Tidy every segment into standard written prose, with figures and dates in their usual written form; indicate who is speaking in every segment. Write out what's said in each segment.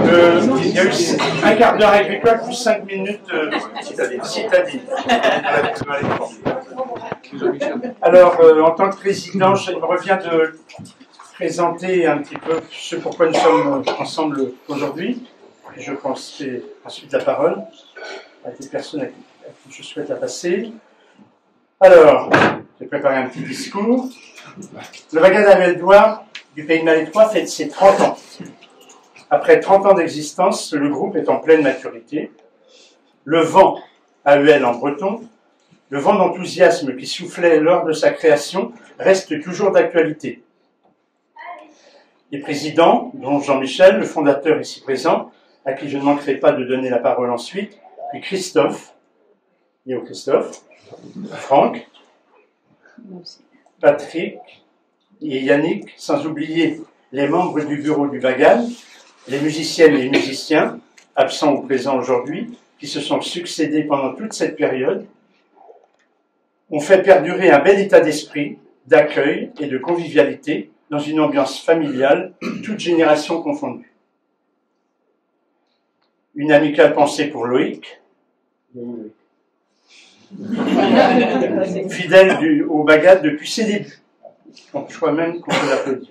Speaker 1: Il y a eu un quart d'heure agricole plus 5 minutes citadine. Alors, en tant que président, il me revient de présenter un petit peu ce pourquoi nous sommes ensemble aujourd'hui. Je passerai ensuite la parole à des personnes à qui je souhaite la passer. Alors, j'ai préparé un petit discours. Le Bagad Ameldois du Pays de Malétroit fête ses 30 ans. Après 30 ans d'existence, le groupe est en pleine maturité. Le vent, AEL en breton, le vent d'enthousiasme qui soufflait lors de sa création reste toujours d'actualité. Les présidents, dont Jean-Michel, le fondateur ici présent, à qui je ne manquerai pas de donner la parole ensuite, puis Christophe, Léo-Christophe, Franck, Patrick et Yannick, sans oublier les membres du bureau du Bagad, les musiciennes et les musiciens, absents ou présents aujourd'hui, qui se sont succédés pendant toute cette période, ont fait perdurer un bel état d'esprit, d'accueil et de convivialité dans une ambiance familiale, toutes générations confondues. Une amicale pensée pour Loïc, fidèle au Bagad depuis ses débuts. Donc, je crois même qu'on peut l'applaudir.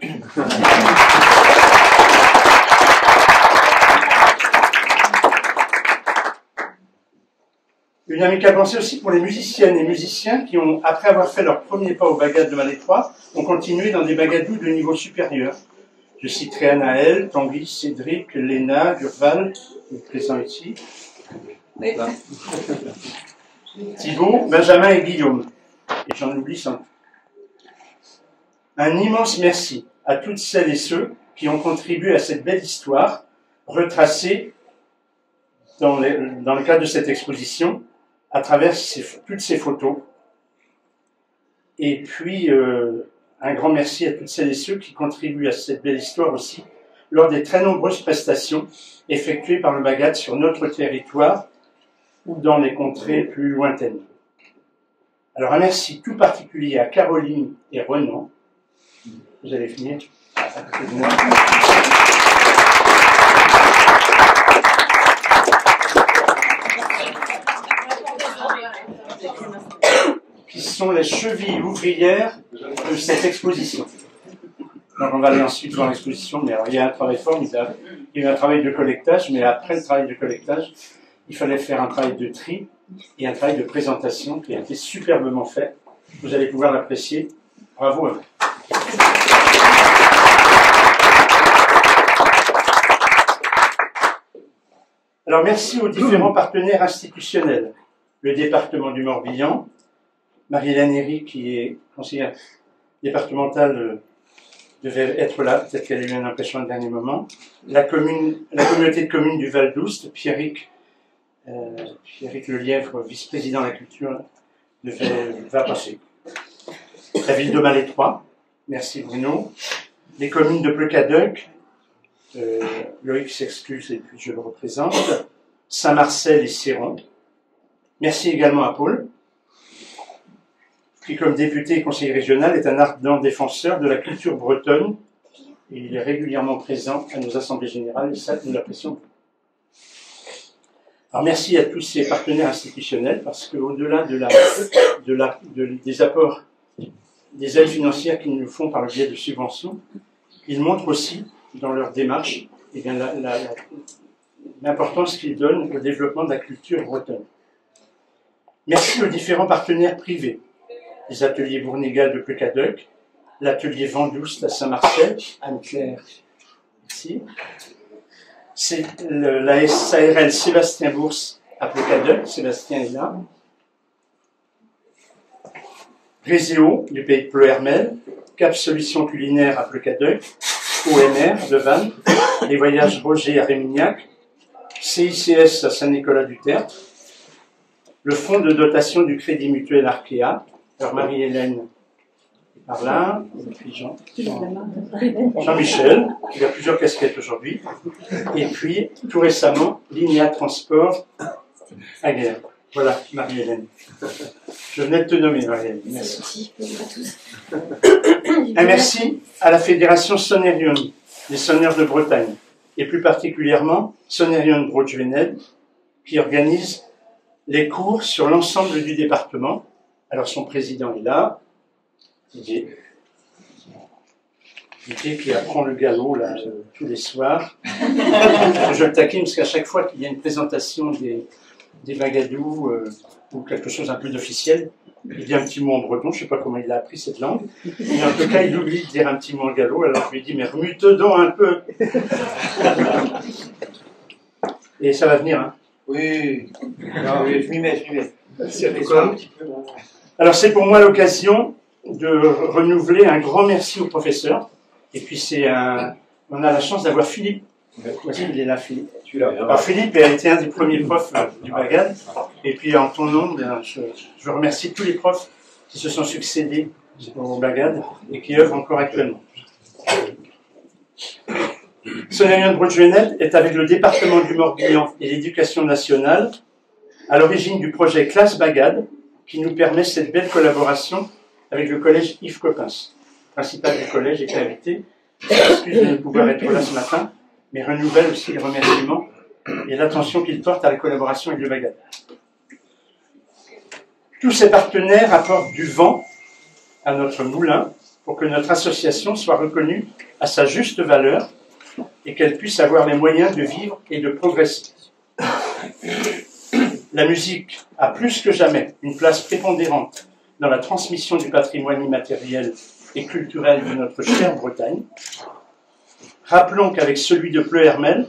Speaker 1: Une amicale pensée aussi pour les musiciennes et musiciens qui ont, après avoir fait leur premier pas au Bagad de Malétroit, ont continué dans des bagadous de niveau supérieur. Je citerai Anaël, Tanguy, Cédric, Léna, Durval, présent ici, Thibaut, Benjamin et Guillaume. Et j'en oublie sans doute. Un immense merci à toutes celles et ceux qui ont contribué à cette belle histoire, retracée dans le cadre de cette exposition, à travers toutes ces photos. Et puis, un grand merci à toutes celles et ceux qui contribuent à cette belle histoire aussi, lors des très nombreuses prestations effectuées par le Bagad sur notre territoire ou dans les contrées plus lointaines. Alors, un merci tout particulier à Caroline et Renan. Vous allez finir à côté de moi. Qui sont les chevilles ouvrières de cette exposition. Donc on va aller ensuite voir l'exposition, mais alors, il y a un travail formidable. Il y a eu un travail de collectage, mais après le travail de collectage, il fallait faire un travail de tri et un travail de présentation qui a été superbement fait. Vous allez pouvoir l'apprécier. Bravo à vous. Alors merci aux différents partenaires institutionnels. Le département du Morbihan, Marie-Hélène Herry, qui est conseillère départementale, devait être là, peut-être qu'elle a eu un empêchement au dernier moment. La communauté de communes du Val d'Oust, Pierrick Lelièvre, vice-président de la culture, va passer. La ville de Malétroit, merci Bruno. Les communes de Plecadoc, Loïc s'excuse et puis je le représente. Saint-Marcel et Céron. Merci également à Paul, qui, comme député et conseiller régional, est un ardent défenseur de la culture bretonne. Et il est régulièrement présent à nos assemblées générales, et ça, nous l'apprécions. Alors, merci à tous ces partenaires institutionnels, parce qu'au-delà des apports, des aides financières qu'ils nous font par le biais de subventions, ils montrent aussi, dans leur démarche, eh bien, l'importance qu'ils donnent au développement de la culture bretonne. Merci aux différents partenaires privés. Les ateliers Bournégal de Plecadoc, l'atelier Vendouste à Saint-Marcel, Anne-Claire, ici. C'est la SARL Sébastien Bourse à Plecadoc, Sébastien est là. Réséo du pays de Pleuhermel, Cap Solutions Culinaires à Plecadoc, OMR de Vannes, les voyages Roger à Rémignac, CICS à Saint-Nicolas-du-Tertre, le fonds de dotation du Crédit Mutuel Arkea, alors Marie-Hélène par là, et puis Jean-Michel, qui a plusieurs casquettes aujourd'hui, et puis tout récemment, Linea Transport à Guerre. Voilà, Marie-Hélène. Je venais de te nommer, Marie-Hélène. Merci. Un merci à la Fédération Sonnerion, des sonneurs de Bretagne, et plus particulièrement Sonerion Broadjuvened, qui organise les cours sur l'ensemble du département. Alors son président est là, Didier qui apprend le galop là, tous les soirs. Je le taquine parce qu'à chaque fois qu'il y a une présentation des bagadous ou quelque chose un peu d'officiel, il dit un petit mot en breton, je ne sais pas comment il a appris cette langue, mais en tout cas il oublie de dire un petit mot en galop, alors je lui dis mais remue-te donc un peu. Et ça va venir, hein.
Speaker 2: Oui, non, oui, je m'y mets.
Speaker 1: Alors c'est pour moi l'occasion de renouveler un grand merci aux professeurs. Et puis on a la chance d'avoir Philippe. Voici, il est là, Philippe. Alors Philippe a été un des premiers profs du Bagad. Et puis en ton nom, bien, je remercie tous les profs qui se sont succédés au Bagad et qui œuvrent encore actuellement. Sonerion Broadjuvened est avec le département du Morbihan et l'éducation nationale à l'origine du projet Classe Bagad qui nous permet cette belle collaboration avec le collège Yves Coppens, principal du collège, est invité. Excuse de ne pouvoir être là ce matin, mais renouvelle aussi les remerciements et l'attention qu'il porte à la collaboration avec le Bagad. Tous ces partenaires apportent du vent à notre moulin pour que notre association soit reconnue à sa juste valeur et qu'elle puisse avoir les moyens de vivre et de progresser. La musique a plus que jamais une place prépondérante dans la transmission du patrimoine immatériel et culturel de notre chère Bretagne. Rappelons qu'avec celui de Pleuhermel,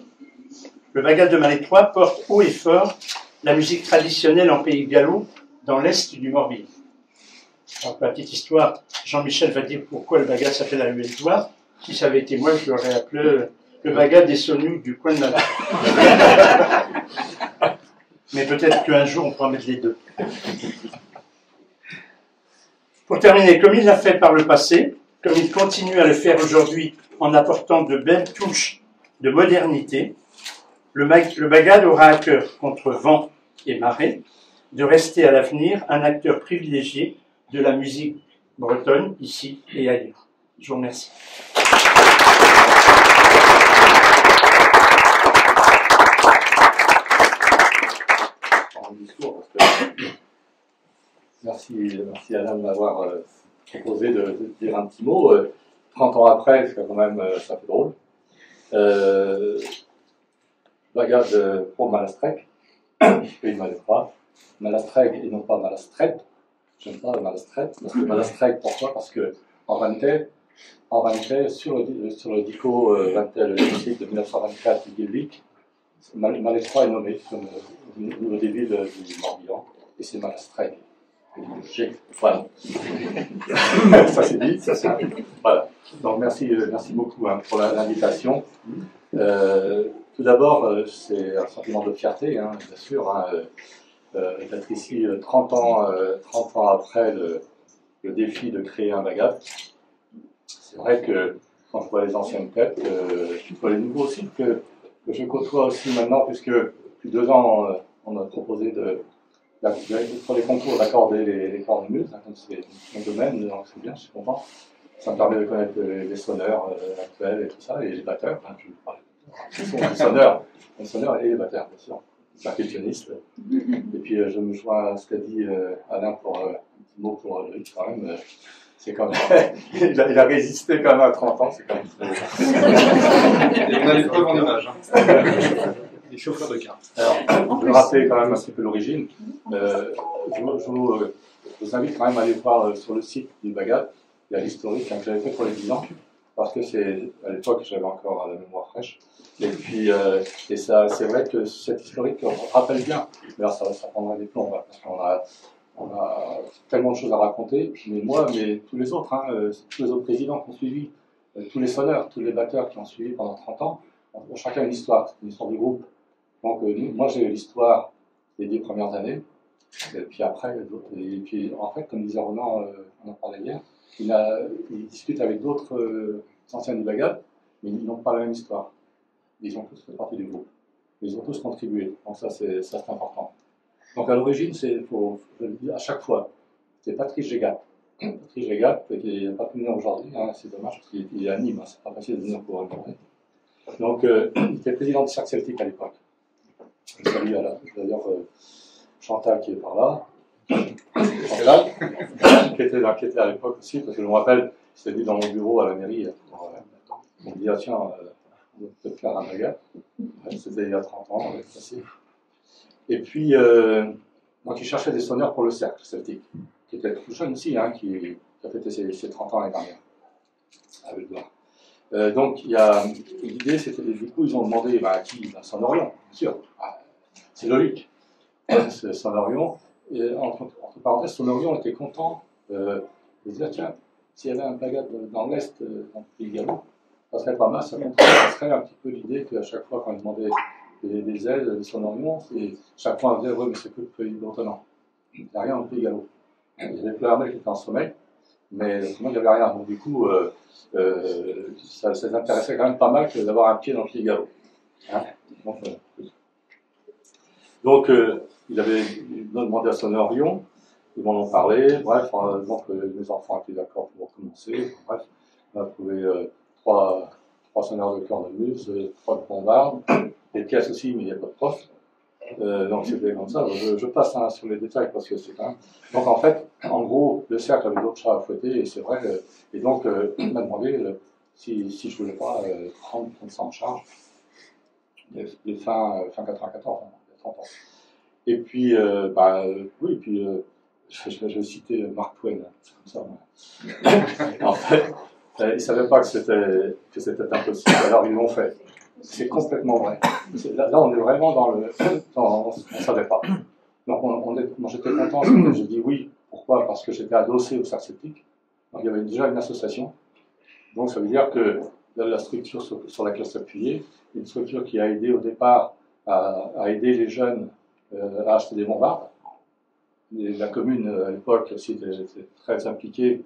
Speaker 1: le Bagad de Malétroit porte haut et fort la musique traditionnelle en pays gallo dans l'est du Morbihan. Alors, pour la petite histoire, Jean-Michel va dire pourquoi le Bagad s'appelle la Hueltoire. Si ça avait été moi, je l'aurais appelé le Bagad des Sonous du coin de la Mais peut-être qu'un jour, on pourra mettre les deux. Pour terminer, comme il l'a fait par le passé, comme il continue à le faire aujourd'hui en apportant de belles touches de modernité, le Bagad aura à cœur, contre vent et marée, de rester à l'avenir un acteur privilégié de la musique bretonne, ici et ailleurs. Je vous remercie.
Speaker 3: Merci Alain de m'avoir proposé de dire un petit mot. 30 ans après, c'est quand même, ça fait drôle. Bagad pour Malastrec, pays de Malétroit. Malastrec et non pas Malastret. J'aime pas Malastret, parce que Malastrec, pourquoi? Parce que en Vantais, sur le dico Vantais, le cycle de 1924 du Guilvic, Malétroit est nommé comme le début du Morbihan, et c'est Malastrec. Voilà. Ça c'est dit. Voilà. Donc merci beaucoup pour l'invitation. Tout d'abord, c'est un sentiment de fierté, bien sûr, d'être ici 30 ans après le défi de créer un Bagad. C'est vrai que quand je vois les anciennes têtes, je vois les nouveaux aussi que je côtoie aussi maintenant, puisque depuis 2 ans, on a proposé pour les concours d'accorder les cornemuses, comme c'est mon domaine, donc c'est bien, je suis content. Ça me permet de connaître les sonneurs actuels et tout ça, et les batteurs. Les sonneurs et les batteurs, bien sûr. Percussionniste. Et puis je me joins à ce qu'a dit Alain pour un petit mot pour lui, quand même. C'est quand même. il a résisté quand même à 30 ans, c'est quand même.
Speaker 2: Et on a les preuves en images. Les chauffeurs de car.
Speaker 3: Alors, je vais rappeler quand même un petit peu l'origine. Je vous invite quand même à aller voir sur le site du Bagad. Il y a l'historique que j'avais fait pour les 10 ans, parce que c'est à l'époque j'avais encore la mémoire fraîche. Et puis, et ça, c'est vrai que cette historique rappelle bien. Mais alors, ça prendrait des plombs, parce qu'on a tellement de choses à raconter. Mais moi, mais tous les autres, tous les autres présidents qui ont suivi, tous les sonneurs, tous les batteurs qui ont suivi pendant 30 ans, ont chacun une histoire du groupe. Donc, moi, j'ai eu l'histoire des 10 premières années, et puis après, et puis en fait, comme disait Ronan, on en parlait hier, il discute avec d'autres anciens du Bagad, mais ils n'ont pas la même histoire. Ils ont tous fait partie du groupe. Ils ont tous contribué. Donc ça, c'est important. Donc à l'origine, je le dis à chaque fois, c'est Patrice Gégat. Patrice Gégat, qui n'a pas pu venir aujourd'hui, c'est dommage, parce qu'il est à Nîmes, c'est pas facile de venir pour une journée. Donc, il était président du Cercle Celtique à l'époque. Je salue d'ailleurs Chantal qui est par là. Chantal, qui était à l'époque aussi, parce que je me rappelle, il s'est venu dans mon bureau à la mairie. On me dit, ah tiens, on va peut-être faire un bagarre. C'était il y a 30 ans, facile. Et puis, moi qui cherchais des sonneurs pour le Cercle Celtique, qui était tout jeune aussi, hein, qui a fêté ses 30 ans l'année dernière, à Belledouard. Donc, l'idée, c'était, du coup, ils ont demandé à qui? Sonnorion, bien sûr. C'est logique. C'est Sonnorion. Et entre parenthèses, Sonnorion était content de dire, tiens, s'il y avait un bagarre dans l'Est, dans le Pays Gallo, ça serait pas mal, ça serait un petit peu l'idée qu'à chaque fois, quand ils demandaient des ailes, des Sonnorion, chaque fois, on disait, oui, mais c'est que le Pays bretonnant. Il n'y a rien dans le Pays Gallo. Il y avait plein d'armées qui étaient en sommeil, mais autrement, il n'y avait rien. Donc, du coup, ça intéressait quand même pas mal d'avoir un pied dans le Pays Gallo. Hein, donc, il avait demandé à Sonnorion, ils m'en ont parlé, bref, donc mes enfants étaient d'accord pour recommencer, bref, on a trouvé trois sonneurs de cornemuse, 3 de bombardes, des pièces aussi, mais il n'y a pas de prof. Donc c'était comme ça, je passe sur les détails parce que c'est quand même... Donc en fait, en gros, le cercle avait d'autres chats à fouetter, et c'est vrai, et donc il m'a demandé si je ne voulais pas prendre ça en charge, les fin 94, hein, 30 ans. Et puis, oui, puis je vais citer Mark Twain, c'est comme ça. En fait, ils ne savaient pas que c'était impossible, alors ils l'ont fait. C'est complètement vrai. Là, on est vraiment on ne savait pas. Donc, moi, j'étais content, j'ai dit oui. Pourquoi? Parce que j'étais adossé au Cercle Celtique. Donc, il y avait déjà une association. Donc, ça veut dire que la structure sur laquelle s'appuyer, une structure qui a aidé au départ à aider les jeunes à acheter des bombardes. Et la commune, à l'époque, aussi, était très impliquée,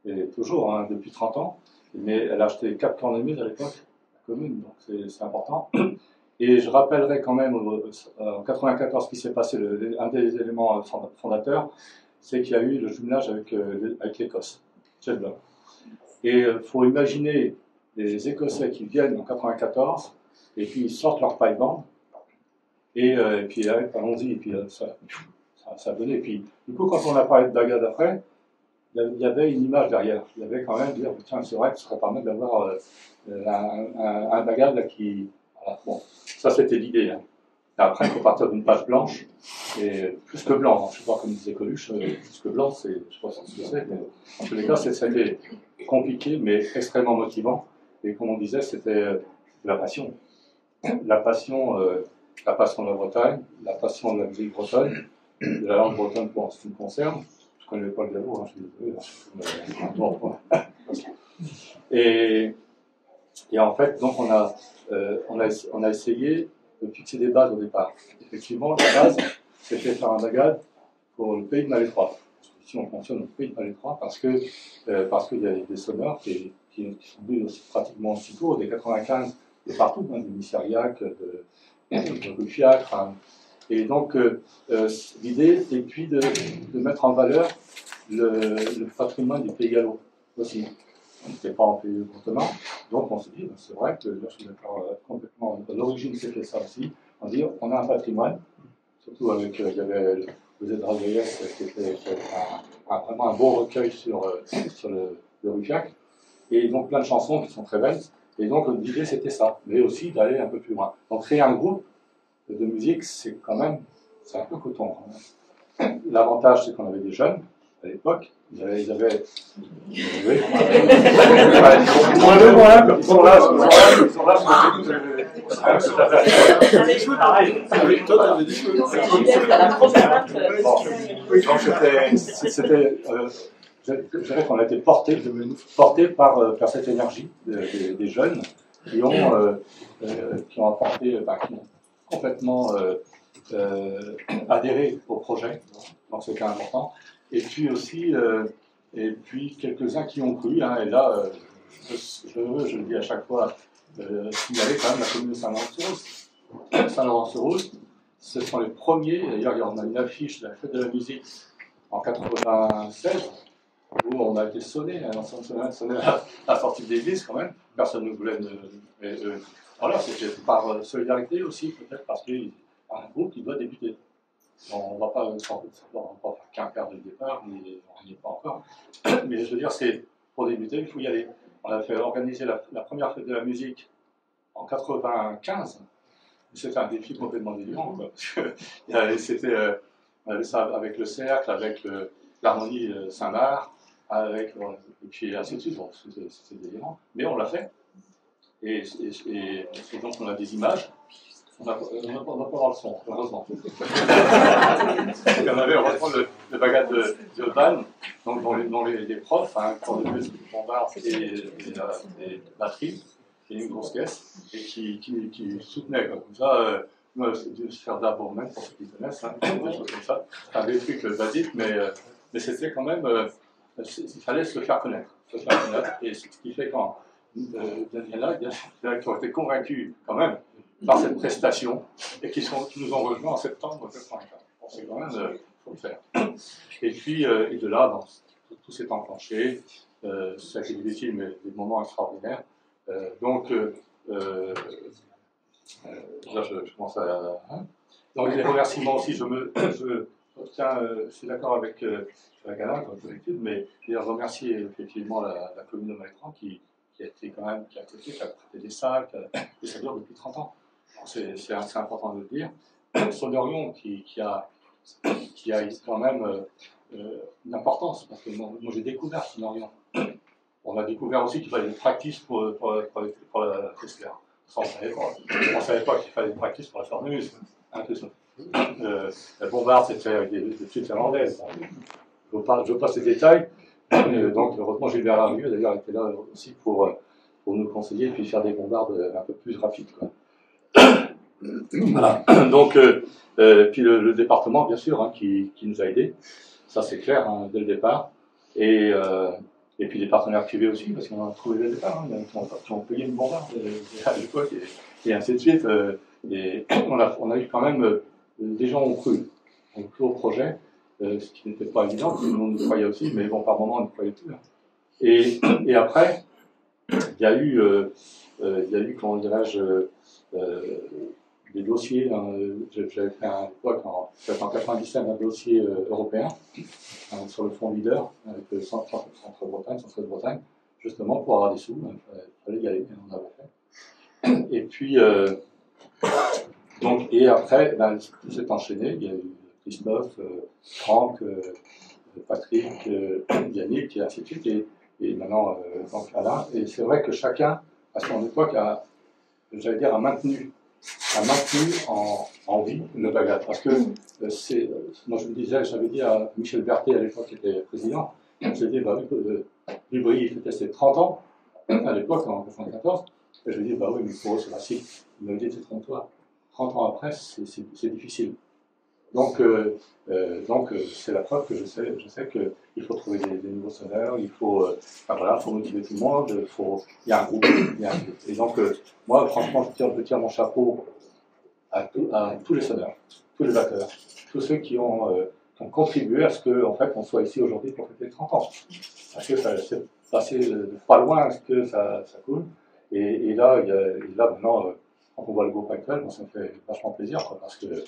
Speaker 3: et toujours, hein, depuis 30 ans. Mais elle a acheté 4 cornemuses à l'époque, la commune, donc c'est important. Et je rappellerai quand même, en 94, ce qui s'est passé, un des éléments fondateurs, c'est qu'il y a eu le jumelage avec l'Écosse, Jedburgh. Et il faut imaginer les Écossais qui viennent en 94, et puis ils sortent leur paille-bande, et puis allons-y, et puis ça a donné. Et puis, du coup, quand on a parlé de bagarre d'après, il y avait une image derrière. Il y avait quand même dire, tiens, c'est vrai que ce serait pas mal d'avoir un bagarre là qui... Voilà. Bon, ça c'était l'idée. Hein. Et après, il faut partir d'une page blanche, et plus que blanc, hein. Je ne sais pas comme disait Coluche, plus que blanc, je ne sais pas ce que c'est, mais en tous les cas, c'était compliqué, mais extrêmement motivant. Et comme on disait, c'était la passion. La passion de la Bretagne, la passion de la musique bretonne, de la langue bretonne pour ce qui me concerne. Je connais pas le gallo, hein, je suis désolé. Et en fait, donc on a essayé de fixer des bases au départ. Effectivement, la base, c'était faire un bagad pour le pays de Malétroit. Ici, on fonctionne au pays de Malétroit parce qu'il y a des sonneurs qui sont venus pratiquement aussitôt, des 95, de partout, hein, de Missiriac, de Ruffiac. Hein. Et donc, l'idée est puis de mettre en valeur le patrimoine du Pays Gallo aussi. On n'était pas en pays bretonnant, donc on s'est dit, c'est vrai que je suis d'accord complètement. À l'origine, c'était ça aussi. On dit, on a un patrimoine, surtout avec, il y avait le Zédragoyès qui était vraiment un beau recueil sur le Ruffiac, et donc plein de chansons qui sont très belles. Et donc l'idée, c'était ça, mais aussi d'aller un peu plus loin. Donc créer un groupe de musique, c'est un peu coton. L'avantage, c'est qu'on avait des jeunes à l'époque. Ils avaient. Ils sont là. Je dirais qu'on a été porté par cette énergie des jeunes qui ont apporté, qui ont complètement adhéré au projet, donc c'était important. Et puis aussi, quelques-uns qui ont cru, hein, et là, je le dis à chaque fois, signaler quand même la commune de Saint-Laurent-sur-Rose. Saint-Laurent-sur-Rose, ce sont les premiers, d'ailleurs, il y en a une affiche de la fête de la musique en 96, où on a été sonné, hein, sonné à la sortie de l'église quand même. Personne ne voulait. Voilà, c'était par solidarité aussi, peut-être parce qu'il y a un groupe qui doit débuter. On ne va pas faire qu'un quart de départ, mais on n'y est pas encore. Mais je veux dire, c'est pour débuter, il faut y aller. On a fait organiser la première fête de la musique en 95. C'était un défi complètement délirant, c'était on avait ça avec le cercle, avec l'harmonie Saint-Marc, et puis ainsi de suite. Bon, c'était délirant, mais on l'a fait. Et donc on a des images. On n'a pas le son, heureusement. Il y en avait heureusement le bagage de Jodan, donc dont les profs, hein, corps de musique, bombarde et batterie, et une grosse caisse, et qui soutenaient comme ça. Moi, je faire d'abord même pour ceux qui connaissent, hein, des choses comme ça. C'est des trucs basiques, mais c'était quand même. Il fallait se faire connaître. Et ce qui fait quand Daniela, il y en a qui ont été convaincus quand même par cette prestation et qui nous ont rejoints en septembre 1984. Bon, c'est quand même, faut le faire. Et puis, et de là, tout s'est enclenché. Ça a été difficile, mais des moments extraordinaires. Donc, là, je commence à. Donc, les remerciements aussi, je suis d'accord avec Gala, comme d'habitude, mais je vais remercier effectivement la commune de Malétran qui a été quand même, qui a prêté des salles, et ça dure depuis 30 ans. C'est important de le dire. Sonorion qui a quand même une importance, parce que moi j'ai découvert Sonorion. On a découvert aussi qu'il fallait des practices pour la Tesla. On ne savait pas qu'il fallait des practices pour la Cornemuse. La bombarde, c'était avec des petites irlandaises. Je veux pas ces détails. Donc, heureusement, Gilbert Larieux, d'ailleurs, était là aussi pour nous conseiller et puis faire des bombardes un peu plus rapides. Quoi. Voilà. Donc, puis le département, bien sûr, hein, qui nous a aidés. Ça, c'est clair, hein, dès le départ. Et puis des partenaires privés aussi, parce qu'on a trouvé dès le départ, hein, qui ont payé une bombarde à l'époque, et ainsi de suite. Et on a eu quand même, des gens ont cru au projet, ce qui n'était pas évident, parce que nous, on y croyait aussi, mais bon, par moment, on n'y croyait plus. Hein. Et après, il y a eu, comment dirais-je, des dossiers. Hein, j'avais fait à l'époque, en 97, un dossier européen sur le fonds leader, avec le Centre-Bretagne, Centre-Bretagne, justement pour avoir des sous. Il fallait y aller, on avait fait. Et puis, donc, et après, ben, tout s'est enchaîné. Il y a eu Christophe, Franck, Patrick, Yannick, et ainsi de suite, et maintenant donc Alain. Et c'est vrai que chacun, à son époque, a maintenu en vie le bagage. Parce que moi je me disais, j'avais dit à Michel Berthet à l'époque qui était président, j'ai dit, Dubry il fêtait ses 30 ans à l'époque, en 1994, et je lui ai dit, bah oui, mais pour eux c'est facile. Il m'avait dit, c'est 30 ans après, c'est difficile. Donc c'est la preuve que je sais qu'il faut trouver des nouveaux sonneurs, il faut, faut motiver tout le monde, il y a un groupe. Et donc, moi, franchement, je tire mon chapeau à tous les sonneurs, tous les batteurs, tous ceux qui ont contribué à ce qu'on on soit ici aujourd'hui pour fêter 30 ans. Parce que ça s'est passé de pas loin à ce que ça coule. Et là, maintenant, quand on voit le groupe actuel, ça me fait vachement plaisir, quoi, parce que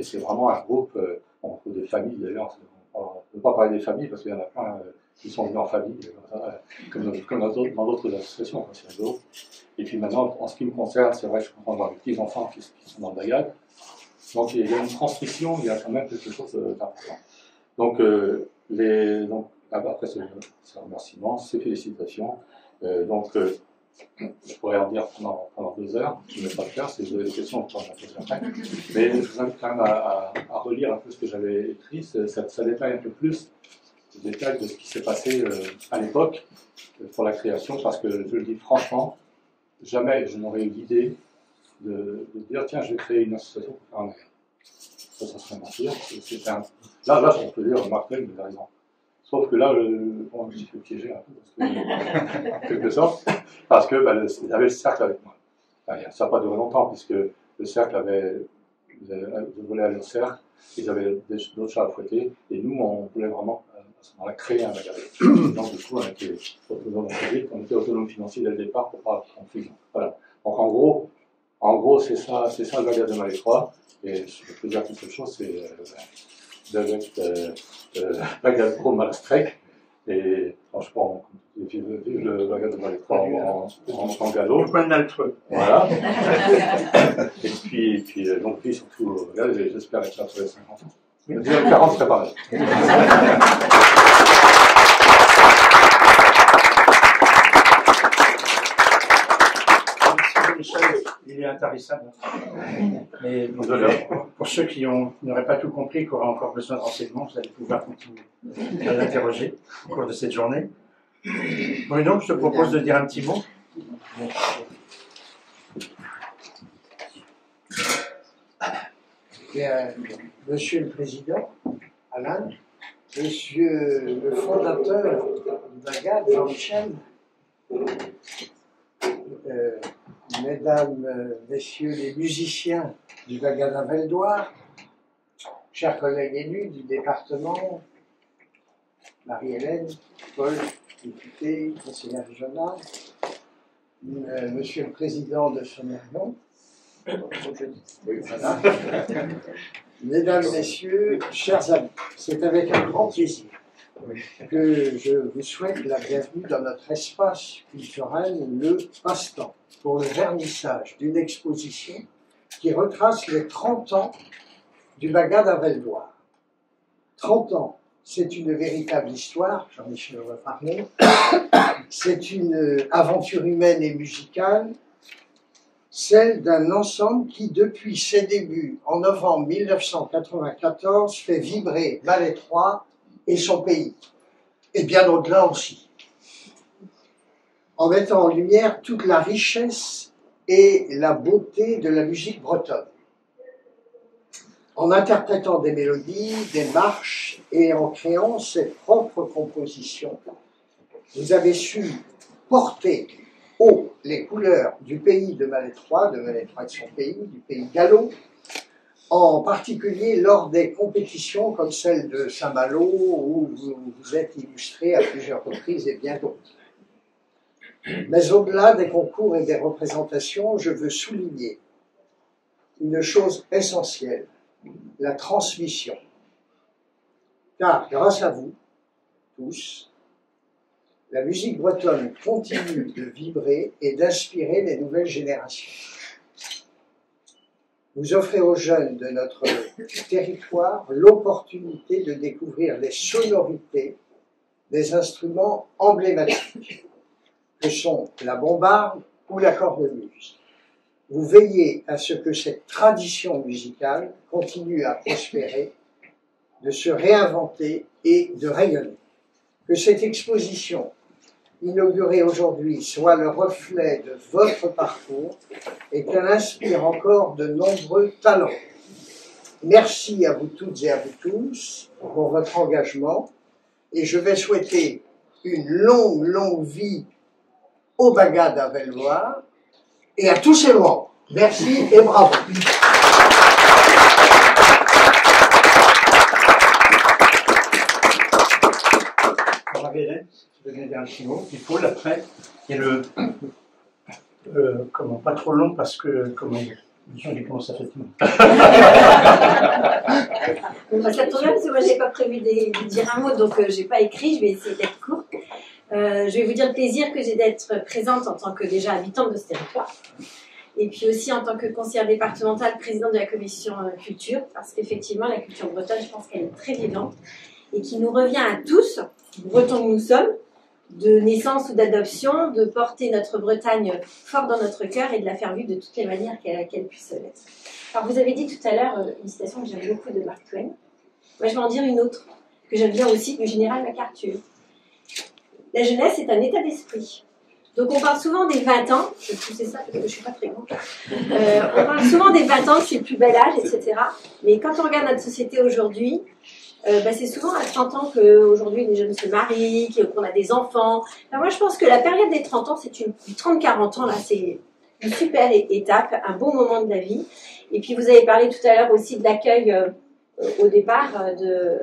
Speaker 3: c'est vraiment un groupe, on trouve des familles d'ailleurs. On ne peut pas parler des familles parce qu'il y en a plein qui sont venus en famille, comme dans d'autres associations. C'est rigolo. Et puis maintenant, en ce qui me concerne, c'est vrai que je comprends avoir des petits-enfants qui sont dans le bagage. Donc il y a une transmission, il y a quand même quelque chose d'important. Donc, après ces remerciements, ces félicitations, je pourrais en dire pendant 2 heures, je ne vais pas le faire, si vous avez des questions, on pourra en poser après. Mais je vous invite quand même à relire un peu ce que j'avais écrit, ça détaille un peu plus le détail de ce qui s'est passé à l'époque pour la création, parce que je le dis franchement, jamais je n'aurais eu l'idée de dire tiens, je vais créer une association pour faire un air. Ça serait mentir. Là, on peut dire Marc Twain, vous avez raison. Sauf que là, je suis piégé un peu, en quelque sorte, parce que il y avait le cercle avec moi. Enfin, ça n'a pas duré longtemps, puisque le cercle je voulais aller au cercle, ils avaient d'autres chats à fouetter, et nous, on voulait vraiment on a créé un bagage. Donc, du coup, on était autonome public, on était autonome financier dès le départ pour pas avoir de confusion. Voilà. Donc, en gros c'est ça le bagage de Malétroit. Et je peux dire qu'une seule chose, c'est bagage pro Malastrec. Et franchement, vive le bagage de Malétroit en galop.
Speaker 1: Au coin de Naltreux.
Speaker 3: Voilà. Et puis longue vie surtout, j'espère être là sur les 50 ans. Le 40 serait pareil.
Speaker 1: Il est intarissable. Mais pour ceux qui n'auraient pas tout compris, qui auraient encore besoin de renseignements, vous allez pouvoir continuer à l'interroger au cours de cette journée. Bruno, je te propose de dire un petit mot.
Speaker 4: Monsieur le Président, Alain, Monsieur le fondateur du Bagad, Jean-Michel, Mesdames, Messieurs les musiciens du Bagad à Val-d'Oire, chers collègues élus du département, Marie-Hélène, Paul, député, conseiller régional, Monsieur le Président de Sommernon, voilà. Mesdames, Messieurs, chers amis, c'est avec un grand plaisir que je vous souhaite la bienvenue dans notre espace culturel, le Passe-Temps, pour le vernissage d'une exposition qui retrace les 30 ans du Bagad à Val-d'Oire. 30 ans, c'est une véritable histoire, Jean-Michel va parler, c'est une aventure humaine et musicale, celle d'un ensemble qui, depuis ses débuts en novembre 1994, fait vibrer Malétroit et son pays, et bien au-delà aussi, en mettant en lumière toute la richesse et la beauté de la musique bretonne, en interprétant des mélodies, des marches et en créant ses propres compositions. Vous avez su porter haut les couleurs du pays de Malétroit de son pays, du pays gallo, en particulier lors des compétitions comme celle de Saint-Malo, où vous vous êtes illustré à plusieurs reprises et bien d'autres. Mais au-delà des concours et des représentations, je veux souligner une chose essentielle, la transmission. Car grâce à vous, tous, la musique bretonne continue de vibrer et d'inspirer les nouvelles générations. Vous offrez aux jeunes de notre territoire l'opportunité de découvrir les sonorités des instruments emblématiques que sont la bombarde ou la cornemuse. Vous veillez à ce que cette tradition musicale continue à prospérer, de se réinventer et de rayonner. Que cette exposition inaugurée aujourd'hui soit le reflet de votre parcours et qu'elle inspire encore de nombreux talents. Merci à vous toutes et à vous tous pour votre engagement et je vais souhaiter une longue vie au Bagad à Val-d'Oire et à tous ses membres. Merci et bravo.
Speaker 1: Marie-Hélène, tu veux dire un petit mot? Il faut l'après. Et comment, pas trop long parce que, comment dire, j'ai commencé à fatiguer.
Speaker 5: Ça tombe bien parce que moi j'ai pas prévu de dire un mot, donc j'ai pas écrit, je vais essayer d'être courte. Je vais vous dire le plaisir que j'ai d'être présente en tant que déjà habitante de ce territoire. Et puis aussi en tant que conseillère départementale, présidente de la commission culture, parce qu'effectivement la culture bretonne, je pense qu'elle est très vivante et qui nous revient à tous, bretons que nous sommes, de naissance ou d'adoption, de porter notre Bretagne fort dans notre cœur et de la faire vivre de toutes les manières qu'elle puisse l'être. Alors vous avez dit tout à l'heure une citation que j'aime beaucoup de Mark Twain. Moi je vais en dire une autre, que j'aime bien aussi, du général MacArthur. La jeunesse est un état d'esprit. Donc on parle souvent des 20 ans, je vais pousser ça parce que je ne suis pas très grande, on parle souvent des 20 ans, c'est le plus bel âge, etc. Mais quand on regarde notre société aujourd'hui, c'est souvent à 30 ans qu'aujourd'hui les jeunes se marient, qu'on a des enfants. Enfin, moi je pense que la période des 30 ans, c'est 30-40 ans, là c'est une super étape, un bon moment de la vie. Et puis vous avez parlé tout à l'heure aussi de l'accueil au départ de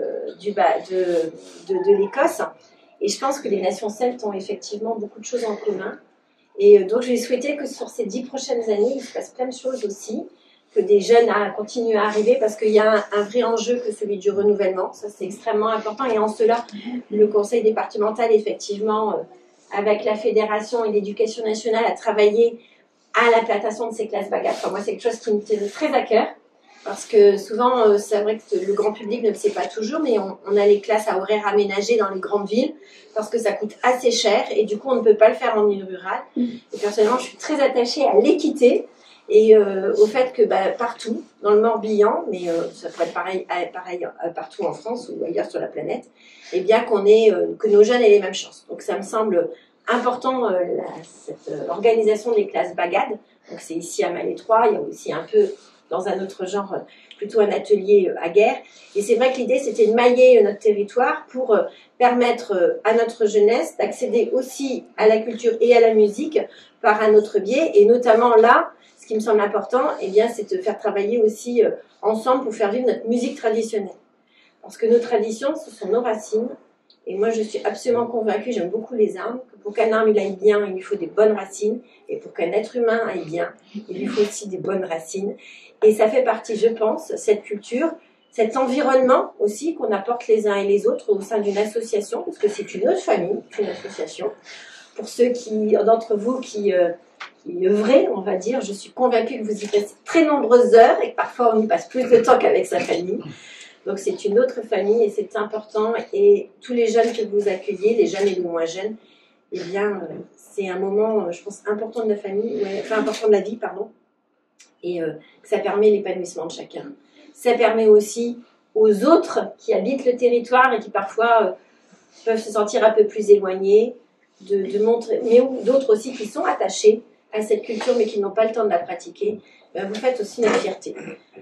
Speaker 5: l'Écosse. Et je pense que les nations celtes ont effectivement beaucoup de choses en commun. Et donc, j'ai souhaité que sur ces 10 prochaines années, il se passe plein de choses aussi, que des jeunes continuent à arriver, parce qu'il y a un vrai enjeu que celui du renouvellement. Ça, c'est extrêmement important. Et en cela, le conseil départemental, effectivement, avec la fédération et l'éducation nationale, a travaillé à l'implantation de ces classes bagages. Enfin, moi, c'est quelque chose qui me tient très à cœur, parce que souvent, c'est vrai que le grand public ne le sait pas toujours, mais on a les classes à horaires aménagés dans les grandes villes, parce que ça coûte assez cher, et du coup, on ne peut pas le faire en milieu rural. Et personnellement, je suis très attachée à l'équité, et au fait que partout, dans le Morbihan, mais ça pourrait être pareil partout en France ou ailleurs sur la planète, et bien que nos jeunes aient les mêmes chances. Donc ça me semble important, cette organisation des classes BAGAD. Donc c'est ici à Malétroit, il y a aussi un peu dans un autre genre, plutôt un atelier à Guerre. Et c'est vrai que l'idée, c'était de mailler notre territoire pour permettre à notre jeunesse d'accéder aussi à la culture et à la musique par un autre biais. Et notamment là, ce qui me semble important, eh bien, c'est de faire travailler aussi ensemble pour faire vivre notre musique traditionnelle. Parce que nos traditions, ce sont nos racines. Et moi, je suis absolument convaincue, j'aime beaucoup les armes, que pour qu'un arme il aille bien, il lui faut des bonnes racines. Et pour qu'un être humain aille bien, il lui faut aussi des bonnes racines. Et ça fait partie, je pense, cette culture, cet environnement aussi qu'on apporte les uns et les autres au sein d'une association, parce que c'est une autre famille, une association. Pour ceux d'entre vous qui œuvrez, on va dire, je suis convaincue que vous y passez très nombreuses heures et que parfois on y passe plus de temps qu'avec sa famille. Donc c'est une autre famille et c'est important. Et tous les jeunes que vous accueillez, les jeunes et les moins jeunes, eh bien, c'est un moment, je pense, important de la famille, enfin important de la vie, pardon. Et que ça permet l'épanouissement de chacun. Ça permet aussi aux autres qui habitent le territoire et qui parfois peuvent se sentir un peu plus éloignés, de montrer, mais d'autres aussi qui sont attachés à cette culture mais qui n'ont pas le temps de la pratiquer. Vous faites aussi notre fierté.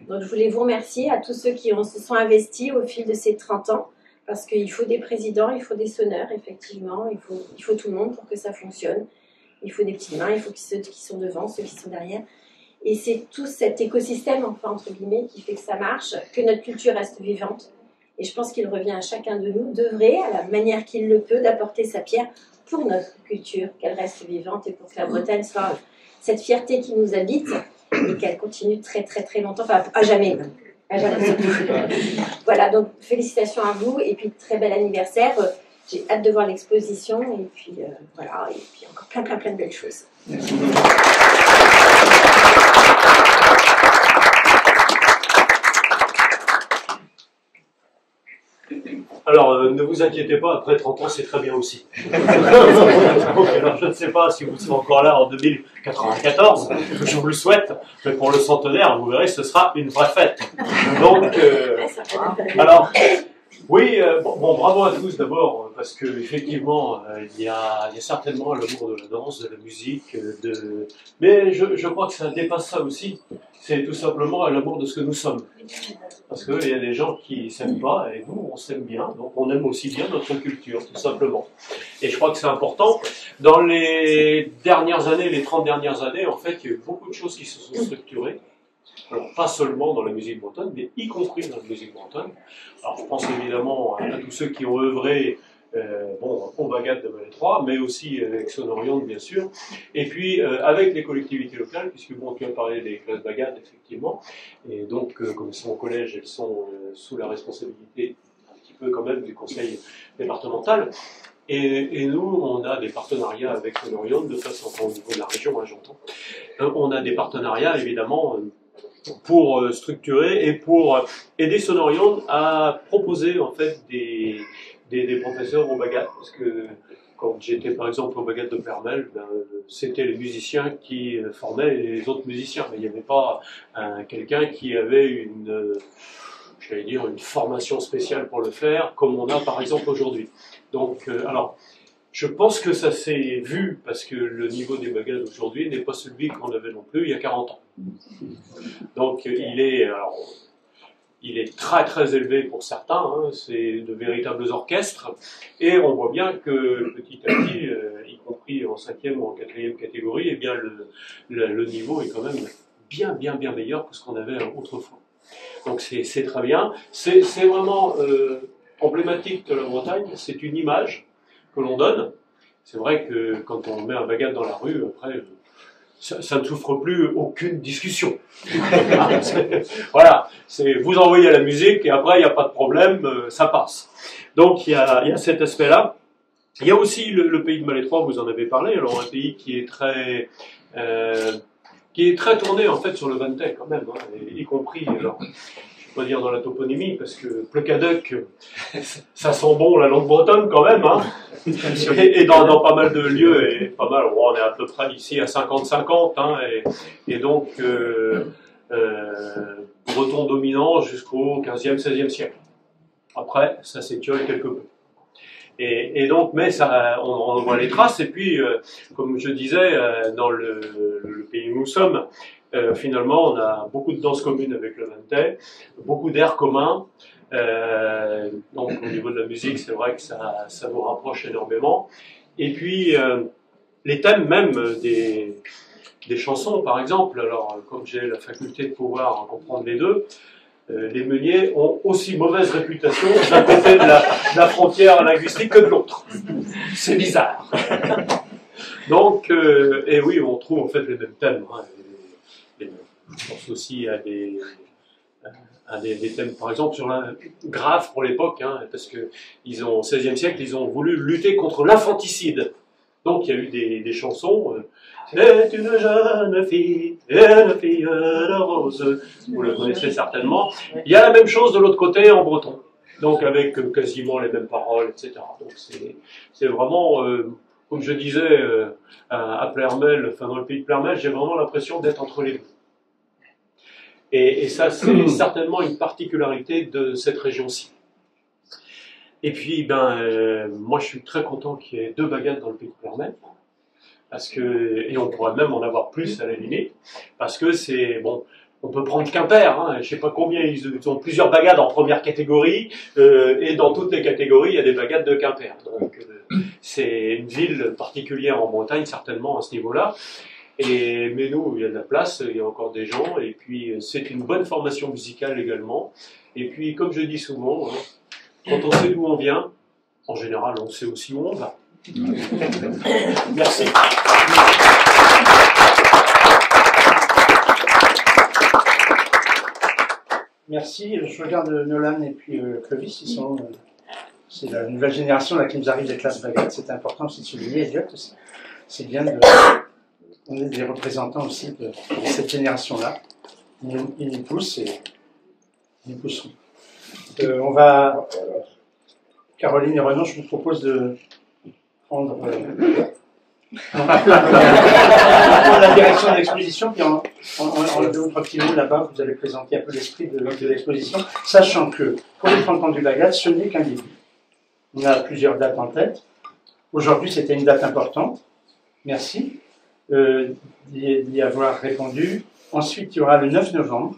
Speaker 5: Donc je voulais vous remercier à tous ceux qui se sont investis au fil de ces 30 ans, parce qu'il faut des présidents, il faut des sonneurs, effectivement, il faut tout le monde pour que ça fonctionne. Il faut des petites mains, il faut ceux qui sont devant, ceux qui sont derrière. Et c'est tout cet écosystème, enfin, entre guillemets, qui fait que ça marche, que notre culture reste vivante. Et je pense qu'il revient à chacun de nous d'œuvrer, à la manière qu'il le peut, d'apporter sa pierre pour notre culture, qu'elle reste vivante et pour que la Bretagne soit cette fierté qui nous habite et qu'elle continue très très très longtemps, enfin à jamais. À jamais. Voilà, donc félicitations à vous et puis très bel anniversaire. J'ai hâte de voir l'exposition et puis voilà, et puis encore plein de belles choses. Merci.
Speaker 6: Alors, ne vous inquiétez pas, après 30 ans, c'est très bien aussi. Alors, je ne sais pas si vous serez encore là en 2094, je vous le souhaite, mais pour le centenaire, vous verrez, ce sera une vraie fête. Donc, alors, oui, bon, bravo à tous d'abord, parce que effectivement, il y a certainement l'amour de la danse, de la musique, mais je crois que ça dépasse ça aussi. C'est tout simplement l'amour de ce que nous sommes. Parce qu'il y a des gens qui ne s'aiment pas, et nous, on s'aime bien, donc on aime aussi bien notre culture, tout simplement. Et je crois que c'est important. Dans les dernières années, les 30 dernières années, en fait, il y a eu beaucoup de choses qui se sont structurées. Alors, pas seulement dans la musique bretonne, mais y compris dans la musique bretonne. Alors, je pense évidemment à tous ceux qui ont œuvré au Bagad de Malétroit, mais aussi avec Sonorion, bien sûr, et puis avec les collectivités locales, puisque bon, tu as parlé des classes Bagad, effectivement, et donc, comme elles sont au collège, elles sont sous la responsabilité, un petit peu quand même, du conseil départemental. Et nous, on a des partenariats avec Sonorion, de façon au niveau de la région, hein, j'entends. On a des partenariats, évidemment, pour structurer et pour aider Sonorion à proposer, en fait, des professeurs au Bagad, parce que quand j'étais par exemple au Bagad de Permel, c'était les musiciens qui formaient les autres musiciens, mais il n'y avait pas quelqu'un qui avait une formation spéciale pour le faire, comme on a par exemple aujourd'hui. Donc, alors, je pense que ça s'est vu, parce que le niveau des Bagad aujourd'hui n'est pas celui qu'on avait non plus il y a 40 ans. Donc, il est très très élevé pour certains, hein, c'est de véritables orchestres, et on voit bien que petit à petit, y compris en 5e ou en 4e catégorie, eh bien le niveau est quand même bien meilleur que ce qu'on avait autrefois. Donc c'est très bien. C'est vraiment emblématique de la Bretagne. C'est une image que l'on donne. C'est vrai que quand on met un bagad dans la rue, après, ça ne souffre plus aucune discussion. Voilà, vous envoyez la musique et après, il n'y a pas de problème, ça passe. Donc, il y a cet aspect-là. Il y a aussi le pays de Malétroit, vous en avez parlé, alors un pays qui est très tourné en fait sur le Vantais quand même, hein, y compris, alors, je ne vais pas dire dans la toponymie, parce que Plecaduc, ça sent bon la langue bretonne quand même, hein, et dans pas mal de lieux, et pas mal, on est à peu près ici à 50-50, hein, et donc breton dominant jusqu'au 15e, 16e siècle. Après, ça s'étiole quelque peu. Et donc, mais ça, on voit les traces, et puis, comme je disais, dans le pays où nous sommes, finalement, on a beaucoup de danses communes avec le Vantais, beaucoup d'airs communs, donc au niveau de la musique, c'est vrai que ça nous rapproche énormément. Et puis, les thèmes même des chansons, par exemple, alors, comme j'ai la faculté de pouvoir en comprendre les deux, les meuniers ont aussi mauvaise réputation d'un côté de la frontière linguistique que de l'autre. C'est bizarre. Donc, et oui, on trouve en fait les mêmes thèmes. Hein, je pense aussi à des thèmes, par exemple, graves pour l'époque, hein, parce que au XVIe siècle, ils ont voulu lutter contre l'infanticide. Donc, il y a eu des chansons. C'est une jeune fille de rose. Vous le connaissez certainement. Il y a la même chose de l'autre côté en breton. Donc avec quasiment les mêmes paroles, etc. Donc c'est vraiment, comme je disais à Plermel, enfin dans le pays de Plermel, j'ai vraiment l'impression d'être entre les deux. Et ça, c'est certainement une particularité de cette région-ci. Et puis, moi je suis très content qu'il y ait 2 bagades dans le pays de Plermel. Parce que, et on pourrait même en avoir plus à la limite, parce que c'est, bon, on peut prendre Quimper, hein, je sais pas combien, ils ont plusieurs bagades en première catégorie, et dans toutes les catégories, il y a des bagades de Quimper. Donc, c'est une ville particulière en Bretagne, certainement, à ce niveau-là. Mais nous, il y a de la place, il y a encore des gens, et puis c'est une bonne formation musicale également. Et puis, comme je dis souvent, hein, quand on sait d'où on vient, en général, on sait aussi où on va. Merci.
Speaker 1: Merci. Je regarde Nolan et puis Clovis. C'est la nouvelle génération là qui nous arrive des classes bagades. C'est important aussi de souligner. Elliot aussi. C'est bien on est des représentants aussi de cette génération-là. Ils nous poussent et nous pousseront. On va. Caroline et Renan, je vous propose de prendre la direction de l'exposition, puis en 2 ou 3 petits mots là-bas, vous allez présenter un peu l'esprit de l'exposition, sachant que pour les 30 ans du bagad, ce n'est qu'un début. On a plusieurs dates en tête. Aujourd'hui, c'était une date importante. Merci d'y avoir répondu. Ensuite, il y aura le 9 novembre,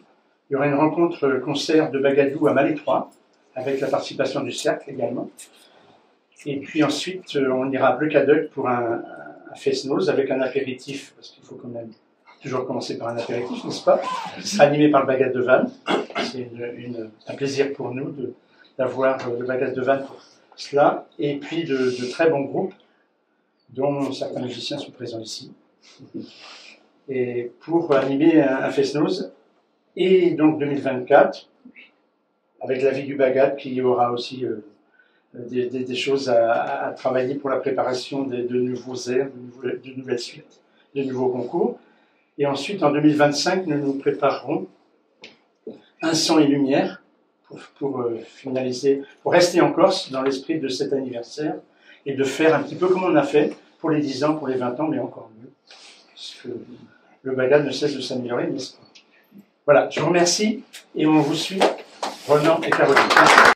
Speaker 1: il y aura une rencontre-concert de Bagadou à Malétroit, avec la participation du Cercle également. Et puis ensuite, on ira à Plecaduc pour un fest-noz avec un apéritif, parce qu'il faut quand même toujours commencer par un apéritif, n'est-ce pas? Qui sera animé par le bagad de Vannes. C'est un plaisir pour nous d'avoir le bagad de Vannes pour cela. Et puis de très bons groupes, dont certains musiciens sont présents ici. Et pour animer un fest-noz. Et donc 2024, avec la vie du bagad, qui aura aussi des choses à travailler pour la préparation de nouveaux airs, de nouvelles suites, de nouveaux concours. Et ensuite, en 2025, nous nous préparerons un son et lumière pour finaliser, pour rester en Corse dans l'esprit de cet anniversaire et de faire un petit peu comme on a fait pour les 10 ans, pour les 20 ans, mais encore mieux. Parce que le bagad ne cesse de s'améliorer, n'est-ce pas? Voilà, je vous remercie et on vous suit, Renan et Caroline. Merci.